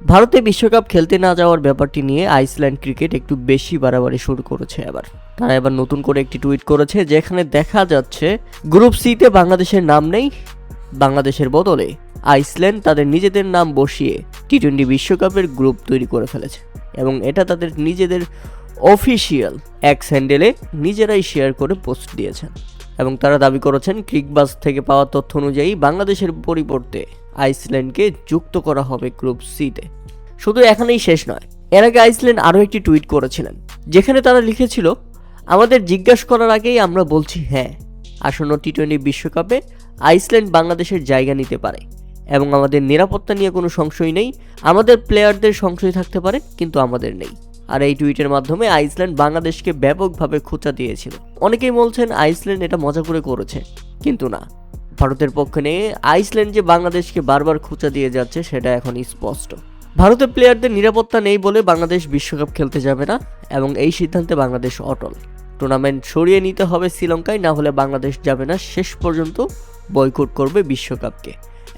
ভারতে বিশ্বকাপ খেলতে না যাওয়ার ব্যাপারটি নিয়ে আইসল্যান্ড ক্রিকেট একটু বেশি বাড়াবাড়ি শুরু করেছে। তারা এবার নতুন করে একটি টুইট করেছে, যেখানে দেখা যাচ্ছে গ্রুপ সিতে বাংলাদেশের নাম নেই, বাংলাদেশের বদলে আইসল্যান্ড তাদের নিজেদের নাম বসিয়ে টি-20 বিশ্বকাপের গ্রুপ তৈরি করে ফেলেছে এবং এটা তাদের নিজেদের অফিসিয়াল এক্স হ্যান্ডেলে নিজেরাই শেয়ার করে পোস্ট দিয়েছেন। এবং তারা দাবি করেছেন ক্রিকবাজ থেকে পাওয়া তথ্য অনুযায়ী বাংলাদেশের পরিবর্তে আইসল্যান্ডকে যুক্ত করা হবে গ্রুপ সিতে। শুধু এখানেই শেষ নয়, এর আগে আইসল্যান্ড আরও একটি টুইট করেছিলেন, যেখানে তারা লিখেছিল, আমাদের জিজ্ঞাসা করার আগেই আমরা বলছি হ্যাঁ, আসন্ন টি-20 বিশ্বকাপে আইসল্যান্ড বাংলাদেশের জায়গা নিতে পারে এবং আমাদের নিরাপত্তা নিয়ে কোনো সংশয় নেই। আমাদের প্লেয়ারদের সংশয় থাকতে পারে, কিন্তু আমাদের নেই। আর এই টুইটের মাধ্যমে আইসল্যান্ড বাংলাদেশকে ব্যাপকভাবে খোঁচা দিয়েছিল। অনেকেই বলছেন আইসল্যান্ড এটা মজা করে করেছে, কিন্তু না, ভারতের পক্ষে নিয়ে আইসল্যান্ড যে বাংলাদেশকে বারবার খোঁচা দিয়ে যাচ্ছে সেটা এখন স্পষ্ট। ভারতের প্লেয়ারদের নিরাপত্তা নেই বলে বাংলাদেশ বিশ্বকাপ খেলতে যাবে না এবং এই সিদ্ধান্তে বাংলাদেশ অটল। টুর্নামেন্ট সরিয়ে নিতে হবে শ্রীলঙ্কায়, না হলে বাংলাদেশ যাবে না, শেষ পর্যন্ত বয়কট করবে বিশ্বকাপকে।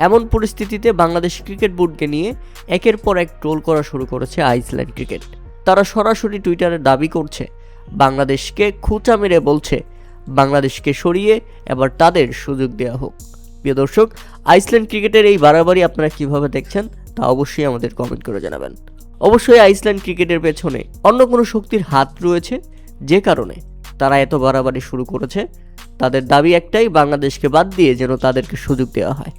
এমন পরিস্থিতিতে বাংলাদেশ ক্রিকেট বোর্ডকে নিয়ে একের পর এক ট্রোল করা শুরু করেছে আইসল্যান্ড ক্রিকেট। তারা সরাসরি টুইটারে দাবি করছে, বাংলাদেশকে খোঁচা মেরে বলছে বাংলাদেশকে সরিয়ে এবার তাদের সুযোগ দেওয়া হোক। প্রিয় দর্শক, আইসল্যান্ড ক্রিকেটের এই বাড়াবাড়ি আপনারা কিভাবে দেখছেন তা অবশ্যই আমাদের কমেন্ট করে জানাবেন। অবশ্যই আইসল্যান্ড ক্রিকেটের পেছনে অন্য কোনো শক্তির হাত রয়েছে, যে কারণে তারা এত বাড়াবাড়ি শুরু করেছে। তাদের দাবি একটাই, বাংলাদেশকে বাদ দিয়ে যেন তাদেরকে সুযোগ দেওয়া হয়।